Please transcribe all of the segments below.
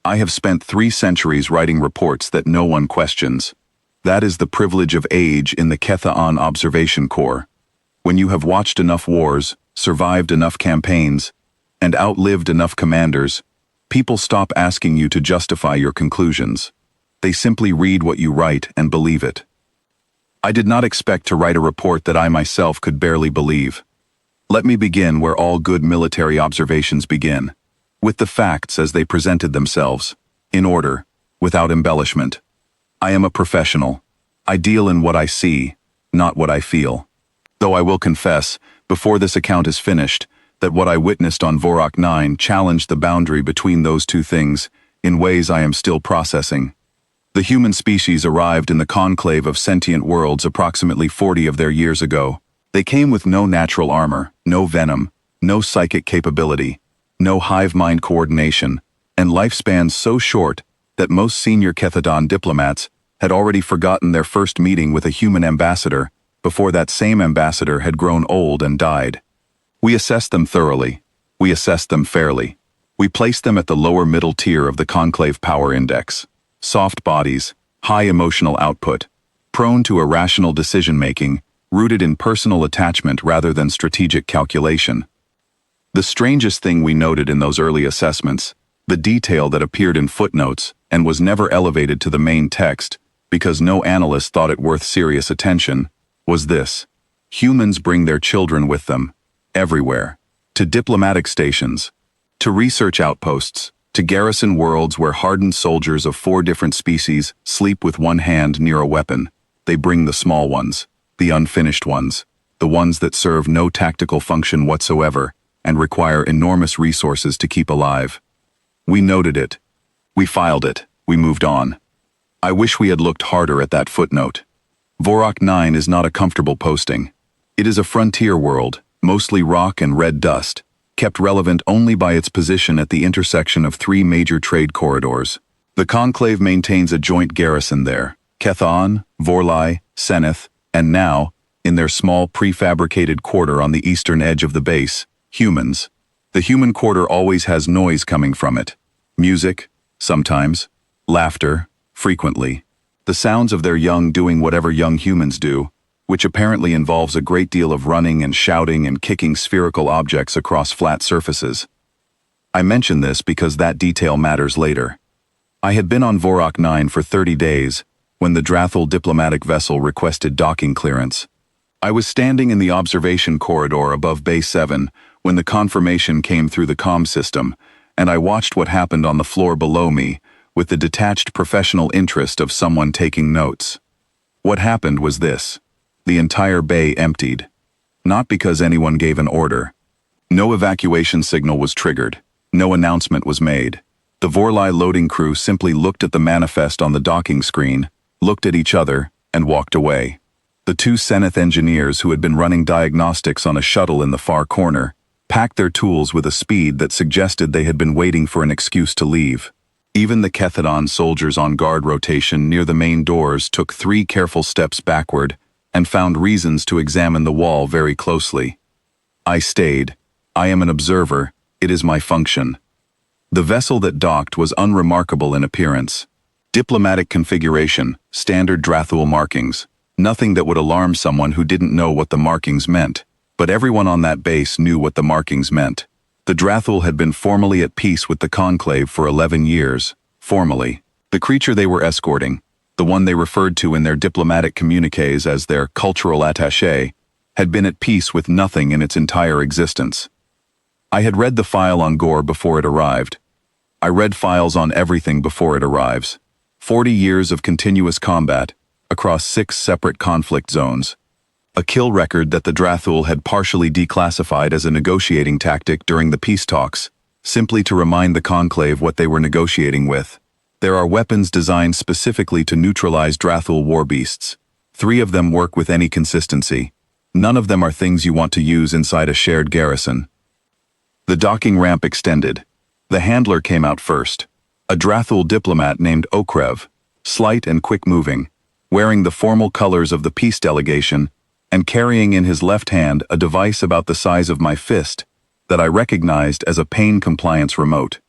I have spent 3 centuries writing reports that no one questions. That is the privilege of age in the Keth'aan Observation Corps. When you have watched enough wars, survived enough campaigns, and outlived enough commanders, people stop asking you to justify your conclusions. They simply read what you write and believe it. I did not expect to write a report that I myself could barely believe. Let me begin where all good military observations begin, with the facts as they presented themselves, in order, without embellishment. I am a professional. I deal in what I see, not what I feel. Though I will confess, before this account is finished, that what I witnessed on Vorak 9 challenged the boundary between those two things in ways I am still processing. The human species arrived in the conclave of sentient worlds approximately 40 of their years ago. They came with no natural armor, no venom, no psychic capability, no hive mind coordination, and lifespans so short that most senior keth'aan diplomats had already forgotten their first meeting with a human ambassador before that same ambassador had grown old and died. We assessed them thoroughly. We assessed them fairly. We placed them at the lower middle tier of the conclave power index. Soft bodies, high emotional output, prone to irrational decision-making, rooted in personal attachment rather than strategic calculation. The strangest thing we noted in those early assessments, the detail that appeared in footnotes and was never elevated to the main text because no analyst thought it worth serious attention, was this: humans bring their children with them, everywhere, to diplomatic stations, to research outposts, to garrison worlds where hardened soldiers of 4 different species sleep with one hand near a weapon. They bring the small ones, the unfinished ones, the ones that serve no tactical function whatsoever and require enormous resources to keep alive. We noted it. We filed it. We moved on. I wish we had looked harder at that footnote. Vorak 9 is not a comfortable posting. It is a frontier world, mostly rock and red dust, kept relevant only by its position at the intersection of 3 major trade corridors. The conclave maintains a joint garrison there: keth'aan, Vorlai, Seneth, and now, in their small prefabricated quarter on the eastern edge of the base, humans. The human quarter always has noise coming from it. Music, sometimes. Laughter, frequently. The sounds of their young doing whatever young humans do, which apparently involves a great deal of running and shouting and kicking spherical objects across flat surfaces. I mention this because that detail matters later. I had been on Vorak 9 for 30 days when the drathul diplomatic vessel requested docking clearance. I was standing in the observation corridor above Bay 7 when the confirmation came through the comm system, and I watched what happened on the floor below me with the detached professional interest of someone taking notes. What happened was this: the entire bay emptied. Not because anyone gave an order. No evacuation signal was triggered. No announcement was made. The Vorlai loading crew simply looked at the manifest on the docking screen, looked at each other, and walked away. The 2 Seneth engineers who had been running diagnostics on a shuttle in the far corner packed their tools with a speed that suggested they had been waiting for an excuse to leave. Even the keth'aan soldiers on guard rotation near the main doors took 3 careful steps backward and found reasons to examine the wall very closely. I stayed. I am an observer. It is my function. The vessel that docked was unremarkable in appearance. Diplomatic configuration, standard drathul markings, nothing that would alarm someone who didn't know what the markings meant. But everyone on that base knew what the markings meant. The drathul had been formally at peace with the conclave for 11 years. Formally. The creature they were escorting, the one they referred to in their diplomatic communiques as their cultural attaché, had been at peace with nothing in its entire existence. I had read the file on Gore before it arrived. I read files on everything before it arrives. 40 years of continuous combat, across 6 separate conflict zones. A kill record that the drathul had partially declassified as a negotiating tactic during the peace talks, simply to remind the conclave what they were negotiating with. There are weapons designed specifically to neutralize drathul warbeasts. 3 of them work with any consistency. None of them are things you want to use inside a shared garrison. The docking ramp extended. The handler came out first. A drathul diplomat named Okrev, slight and quick-moving, wearing the formal colors of the peace delegation and carrying in his left hand a device about the size of my fist that I recognized as a pain compliance remote.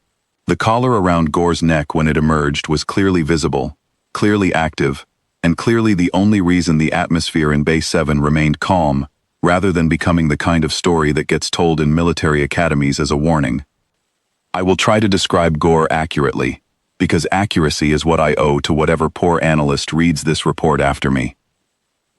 The collar around Gore's neck when it emerged was clearly visible, clearly active, and clearly the only reason the atmosphere in Base 7 remained calm, rather than becoming the kind of story that gets told in military academies as a warning. I will try to describe Gore accurately, because accuracy is what I owe to whatever poor analyst reads this report after me.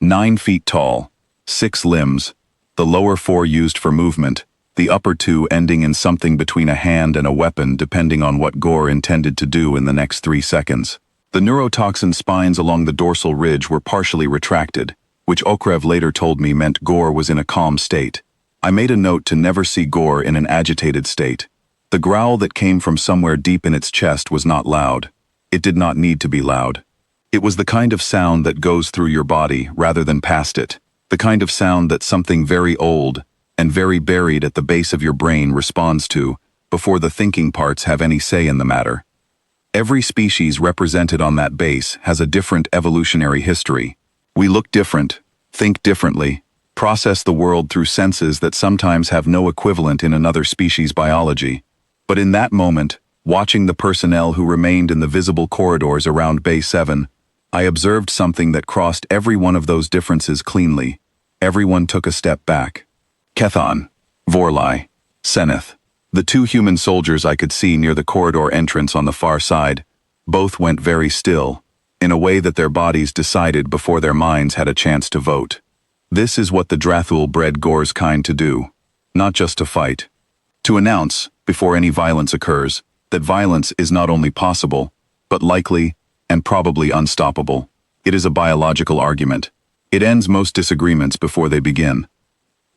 9 feet tall, 6 limbs, the lower 4 used for movement, the upper 2 ending in something between a hand and a weapon depending on what Gore intended to do in the next 3 seconds. The neurotoxin spines along the dorsal ridge were partially retracted, which Okrev later told me meant Gore was in a calm state. I made a note to never see Gore in an agitated state. The growl that came from somewhere deep in its chest was not loud. It did not need to be loud. It was the kind of sound that goes through your body rather than past it, the kind of sound that something very old and very buried at the base of your brain responds to before the thinking parts have any say in the matter. Every species represented on that base has a different evolutionary history. We look different, think differently, process the world through senses that sometimes have no equivalent in another species' biology. But in that moment, watching the personnel who remained in the visible corridors around Base 7, I observed something that crossed every one of those differences cleanly. Everyone took a step back. Keth'aan, Vorlai, Seneth, the 2 human soldiers I could see near the corridor entrance on the far side, both went very still, in a way that their bodies decided before their minds had a chance to vote. This is what the drathul bred Gore's kind to do, not just to fight. To announce, before any violence occurs, that violence is not only possible, but likely and probably unstoppable. It is a biological argument. It ends most disagreements before they begin.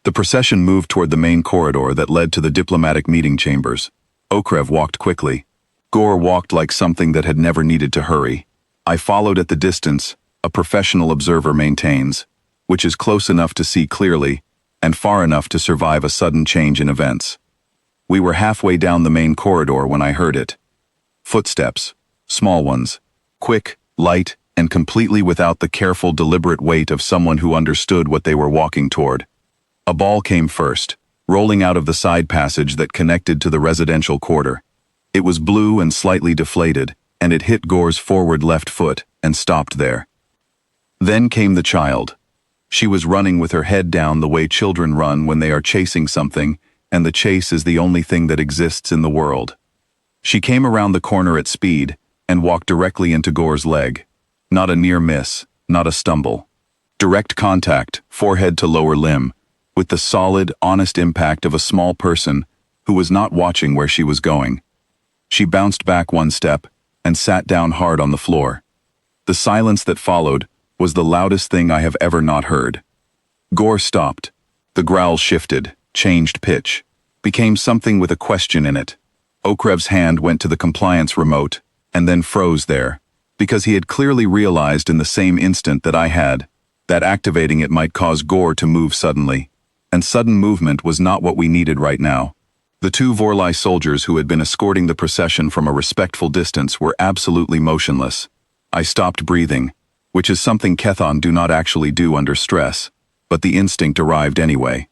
The procession moved toward the main corridor that led to the diplomatic meeting chambers. Okrev walked quickly. Gore walked like something that had never needed to hurry. I followed at the distance, a professional observer maintains, which is close enough to see clearly and far enough to survive a sudden change in events. We were halfway down the main corridor when I heard it. Footsteps, small ones, quick, light, and completely without the careful, deliberate weight of someone who understood what they were walking toward. A ball came first, rolling out of the side passage that connected to the residential quarter. It was blue and slightly deflated, and it hit Gore's forward left foot and stopped there. Then came the child. She was running with her head down the way children run when they are chasing something, and the chase is the only thing that exists in the world. She came around the corner at speed and walked directly into Gore's leg. Not a near miss, not a stumble. Direct contact, forehead to lower limb, with the solid, honest impact of a small person who was not watching where she was going. She bounced back 1 step and sat down hard on the floor. The silence that followed was the loudest thing I have ever not heard. Gore stopped. The growl shifted, changed pitch, became something with a question in it. Okrev's hand went to the compliance remote and then froze there, because he had clearly realized in the same instant that I had, that activating it might cause Gore to move suddenly, and sudden movement was not what we needed right now. The 2 Vorlai soldiers who had been escorting the procession from a respectful distance were absolutely motionless. I stopped breathing, which is something keth'aan do not actually do under stress, but the instinct arrived anyway.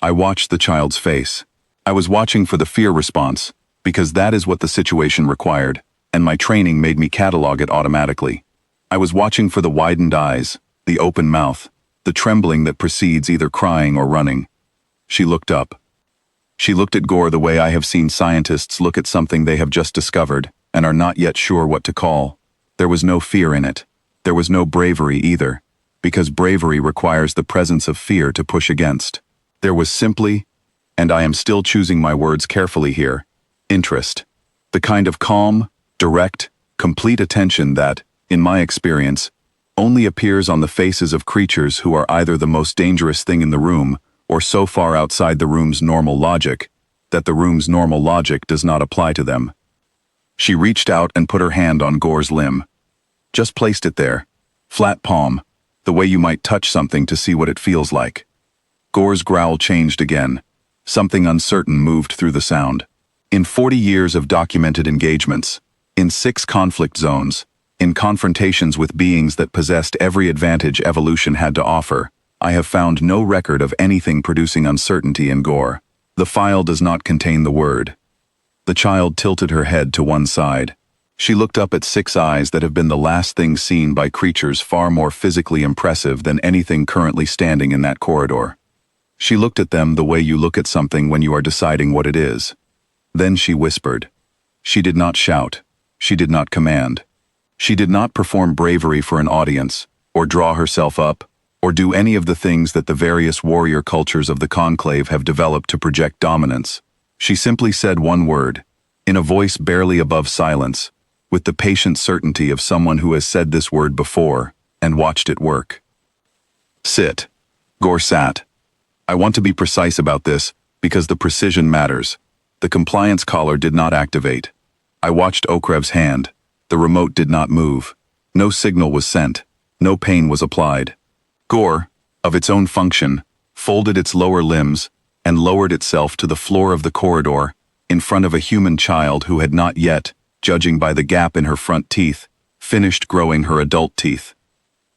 I watched the child's face. I was watching for the fear response, because that is what the situation required, and my training made me catalog it automatically. I was watching for the widened eyes, the open mouth, the trembling that precedes either crying or running. She looked up. She looked at Gore the way I have seen scientists look at something they have just discovered and are not yet sure what to call. There was no fear in it. There was no bravery either, because bravery requires the presence of fear to push against. There was simply, and I am still choosing my words carefully here, interest. The kind of calm, direct, complete attention that, in my experience, only appears on the faces of creatures who are either the most dangerous thing in the room or so far outside the room's normal logic that the room's normal logic does not apply to them. She reached out and put her hand on Gore's limb. Just placed it there, flat palm, the way you might touch something to see what it feels like. Gore's growl changed again. Something uncertain moved through the sound. In 40 years of documented engagements, in 6 conflict zones, in confrontations with beings that possessed every advantage evolution had to offer, I have found no record of anything producing uncertainty in Gore. The file does not contain the word. The child tilted her head to one side. She looked up at 6 eyes that have been the last thing seen by creatures far more physically impressive than anything currently standing in that corridor. She looked at them the way you look at something when you are deciding what it is. Then she whispered. She did not shout. She did not command. She did not perform bravery for an audience, or draw herself up, or do any of the things that the various warrior cultures of the conclave have developed to project dominance. She simply said one word, in a voice barely above silence, with the patient certainty of someone who has said this word before and watched it work. Sit. Gore sat. I want to be precise about this because the precision matters. The compliance collar did not activate. I watched Okrev's hand. The remote did not move. No signal was sent. No pain was applied. Gore, of its own function, folded its lower limbs and lowered itself to the floor of the corridor in front of a human child who had not yet, judging by the gap in her front teeth, finished growing her adult teeth.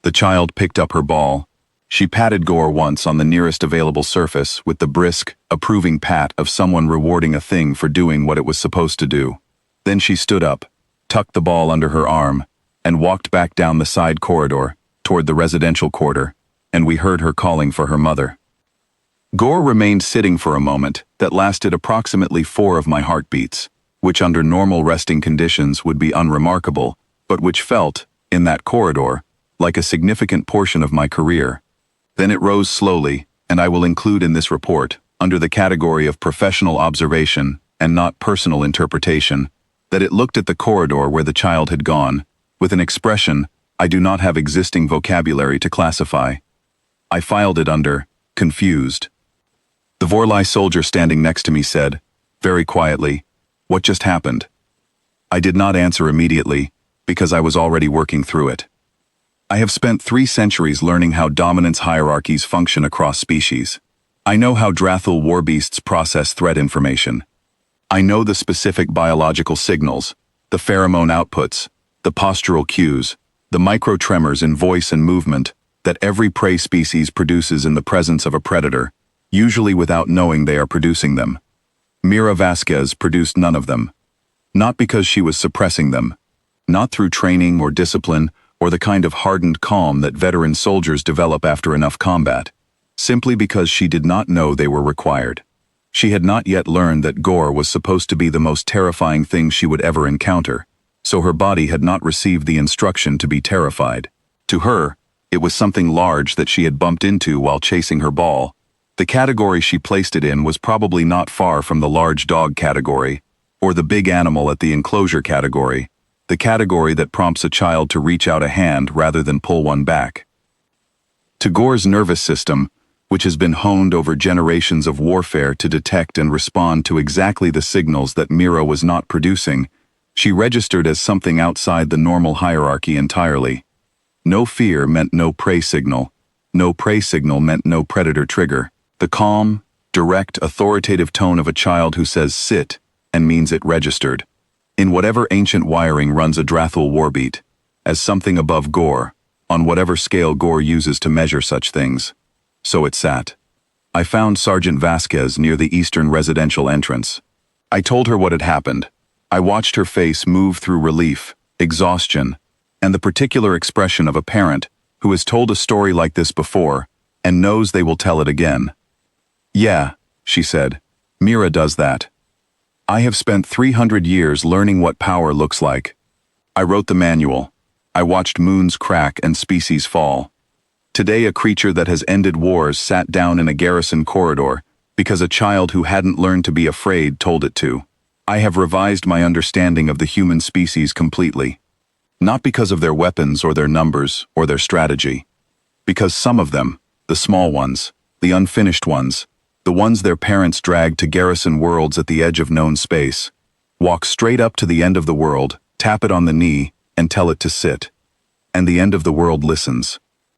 The child picked up her ball. She patted Gore once on the nearest available surface with the brisk, approving pat of someone rewarding a thing for doing what it was supposed to do. Then she stood up, tucked the ball under her arm, and walked back down the side corridor toward the residential quarter, and we heard her calling for her mother. Gore remained sitting for a moment that lasted approximately 4 of my heartbeats, which under normal resting conditions would be unremarkable, but which felt, in that corridor, like a significant portion of my career. Then it rose slowly, and I will include in this report, under the category of professional observation and not personal interpretation, that it looked at the corridor where the child had gone, with an expression I do not have existing vocabulary to classify. I filed it under, confused. The Vorlai soldier standing next to me said, very quietly, "What just happened?" I did not answer immediately, because I was already working through it. I have spent 3 centuries learning how dominance hierarchies function across species. I know how drathul warbeasts process threat information. I know the specific biological signals, the pheromone outputs, the postural cues, the micro-tremors in voice and movement that every prey species produces in the presence of a predator, usually without knowing they are producing them. Mira Vasquez produced none of them. Not because she was suppressing them. Not through training or discipline or the kind of hardened calm that veteran soldiers develop after enough combat. Simply because she did not know they were required. She had not yet learned that Gore was supposed to be the most terrifying thing she would ever encounter, so her body had not received the instruction to be terrified. To her, it was something large that she had bumped into while chasing her ball. The category she placed it in was probably not far from the large dog category, or the big animal at the enclosure category, the category that prompts a child to reach out a hand rather than pull one back. To Gore's nervous system, which has been honed over generations of warfare to detect and respond to exactly the signals that Mira was not producing, she registered as something outside the normal hierarchy entirely. No fear meant no prey signal. No prey signal meant no predator trigger. The calm, direct, authoritative tone of a child who says sit and means it registered. In whatever ancient wiring runs a drathul warbeat, as something above Gore, on whatever scale Gore uses to measure such things. So it sat. I found Sergeant Vasquez near the eastern residential entrance. I told her what had happened. I watched her face move through relief, exhaustion, and the particular expression of a parent who has told a story like this before and knows they will tell it again. Yeah, she said, Mira does that. I have spent 300 years learning what power looks like. I wrote the manual. I watched moons crack and species fall. Today a creature that has ended wars sat down in a garrison corridor because a child who hadn't learned to be afraid told it to. I have revised my understanding of the human species completely. Not because of their weapons or their numbers or their strategy. Because some of them, the small ones, the unfinished ones, the ones their parents dragged to garrison worlds at the edge of known space, walk straight up to the end of the world, tap it on the knee, and tell it to sit. And the end of the world listens.